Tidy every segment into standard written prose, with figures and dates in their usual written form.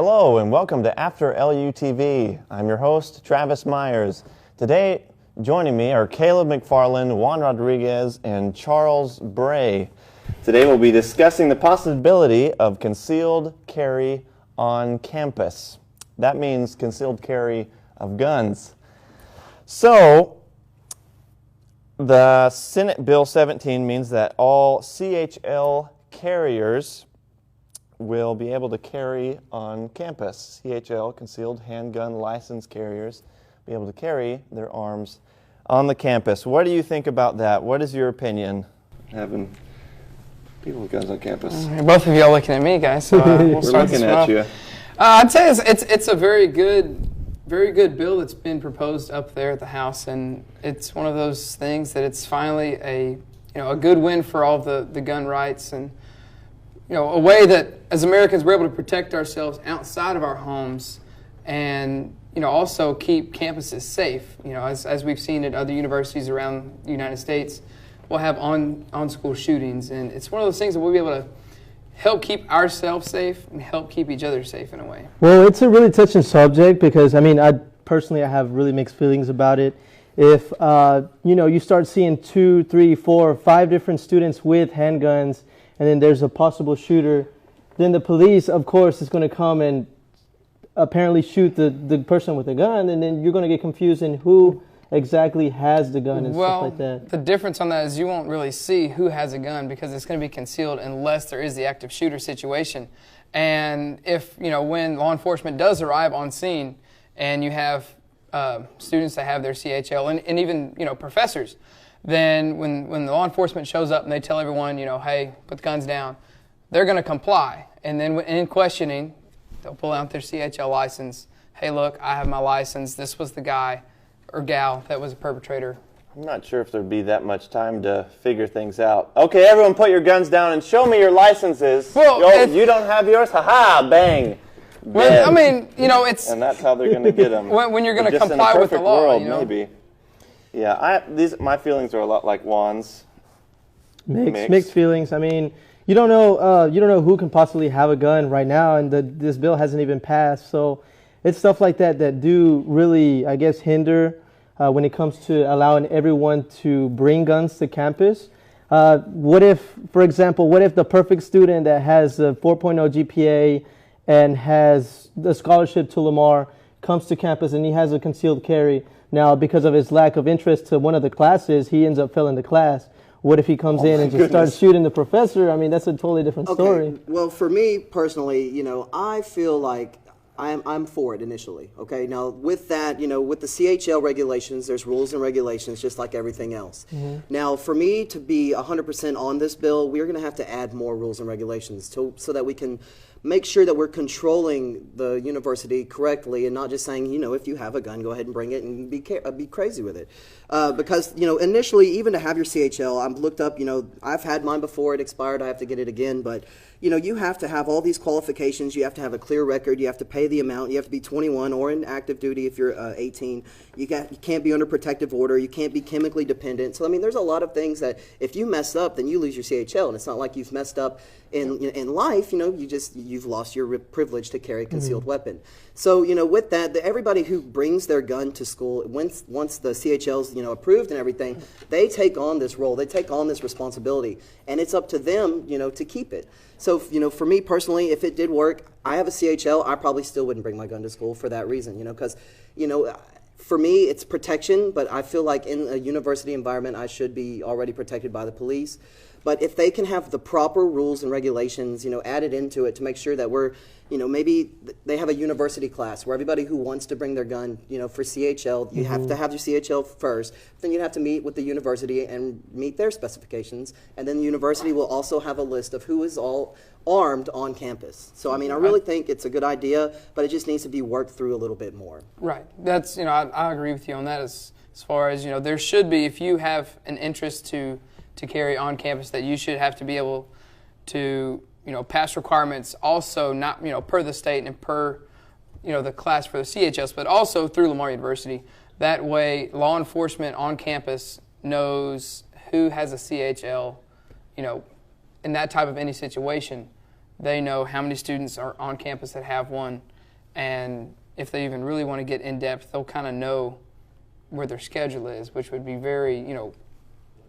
Hello and welcome to After LUTV. I'm your host, Travis Myers. Today, joining me are Caleb McFarland, Juan Rodriguez, and Charles Bray. Today we'll be discussing the possibility of concealed carry on campus. That means concealed carry of guns. So, the Senate Bill 17 means that all CHL carriers will be able to carry on campus. CHL, concealed handgun license carriers, be able to carry their arms on the campus. What do you think about that? What is your opinion, having people with guns on campus? Both of you are looking at me, guys. So we'll start looking at you. I'd say it's a very good bill that's been proposed up there at the House, and it's one of those things that it's finally a good win for all the gun rights, and a way that as Americans we're able to protect ourselves outside of our homes, and also keep campuses safe. As we've seen at other universities around the United States, we'll have on-school shootings, and it's one of those things that we'll be able to help keep ourselves safe and help keep each other safe in a way. Well, it's a really touching subject because, I personally have really mixed feelings about it. If, you start seeing 2, 3, 4, 5 different students with handguns and then there's a possible shooter, then the police, of course, is going to come and apparently shoot the person with the gun, and then you're going to get confused in who exactly has the gun and stuff like that. The difference on that is you won't really see who has a gun because it's going to be concealed unless there is the active shooter situation. And if, when law enforcement does arrive on scene and you have students that have their CHL and even, professors, then when the law enforcement shows up and they tell everyone, hey, put the guns down, they're going to comply. And then in questioning, they'll pull out their CHL license. Hey, look, I have my license. This was the guy or gal that was a perpetrator. I'm not sure if there'd be that much time to figure things out. Okay, everyone put your guns down and show me your licenses. Well, you don't have yours? Ha-ha, bang. Well, it's... And that's how they're going to get them. When you're going to comply with the law, world, maybe. Yeah, my feelings are a lot like Juan's. Mixed feelings. You don't know who can possibly have a gun right now, and this bill hasn't even passed. So it's stuff like that do really, I guess, hinder when it comes to allowing everyone to bring guns to campus. What if, for example, the perfect student that has a 4.0 GPA and has the scholarship to Lamar comes to campus and he has a concealed carry? Now, because of his lack of interest to one of the classes, he ends up failing the class. What if he comes in and just starts shooting the professor? That's a totally different story. Well, for me personally, I feel like I'm for it initially. Okay, now with that, with the CHL regulations, there's rules and regulations just like everything else. Mm-hmm. Now, for me to be 100% on this bill, we're going to have to add more rules and regulations so that we can make sure that we're controlling the university correctly and not just saying, if you have a gun, go ahead and bring it and be crazy with it. Because, initially, even to have your CHL, I've looked up, I've had mine before it expired. I have to get it again. But, you have to have all these qualifications. You have to have a clear record. You have to pay the amount. You have to be 21 or in active duty if you're 18. You can't be under protective order. You can't be chemically dependent. So, there's a lot of things that if you mess up, then you lose your CHL. And it's not like you've messed up in life. You've lost your privilege to carry a concealed weapon. So, with that, everybody who brings their gun to school, once the CHL's, approved and everything, they take on this role. They take on this responsibility. And it's up to them, to keep it. So, for me personally, if it did work, I have a CHL, I probably still wouldn't bring my gun to school for that reason, because, for me, it's protection, but I feel like in a university environment, I should be already protected by the police. But if they can have the proper rules and regulations, added into it to make sure that we're, maybe they have a university class where everybody who wants to bring their gun, for CHL, you have to have your CHL first. Then you'd have to meet with the university and meet their specifications. And then the university will also have a list of who is all armed on campus. So, I really think it's a good idea, but it just needs to be worked through a little bit more. Right. That's, I agree with you on that as far as, there should be, if you have an interest to carry on campus, that you should have to be able to, pass requirements also not, per the state and per, the class for the CHS, but also through Lamar University. That way, law enforcement on campus knows who has a CHL, in that type of any situation. They know how many students are on campus that have one, and if they even really want to get in depth, they'll kind of know where their schedule is, which would be very,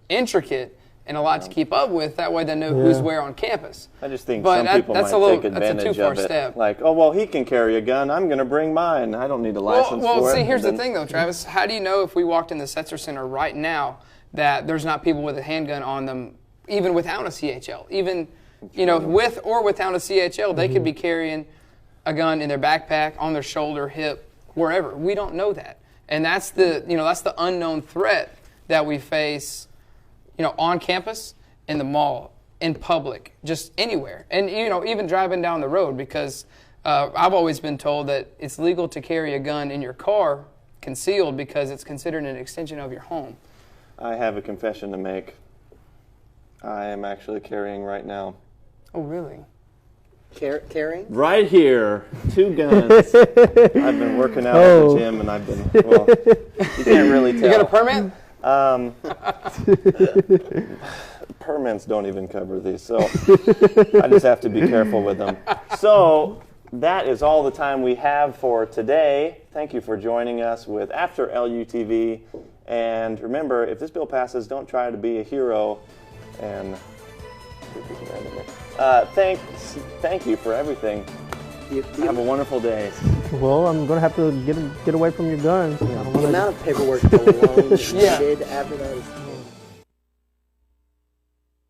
intricate and a lot to keep up with. That way they know who's where on campus. I just think some people might take advantage of it. Step. Like, oh, well, he can carry a gun. I'm going to bring mine. I don't need a license for it. Well, see, here's the thing, though, Travis. How do you know if we walked in the Setzer Center right now that there's not people with a handgun on them, even without a CHL? Even, with or without a CHL, they could be carrying a gun in their backpack, on their shoulder, hip, wherever. We don't know that. And that's the unknown threat that we face, on campus, in the mall, in public, just anywhere. And, even driving down the road, because I've always been told that it's legal to carry a gun in your car concealed because it's considered an extension of your home. I have a confession to make. I am actually carrying right now. Oh, really? Carrying? Right here, 2 guns. I've been working out at the gym, and I've been, well, you can't really tell. You got a permit? Permits don't even cover these, so I just have to be careful with them. So that is all the time we have for today. Thank you for joining us with After LUTV. And remember, if this bill passes, don't try to be a hero. And thank you for everything. Have a wonderful day. Well, I'm going to have to get away from your guns. The amount of paperwork alone needed after that is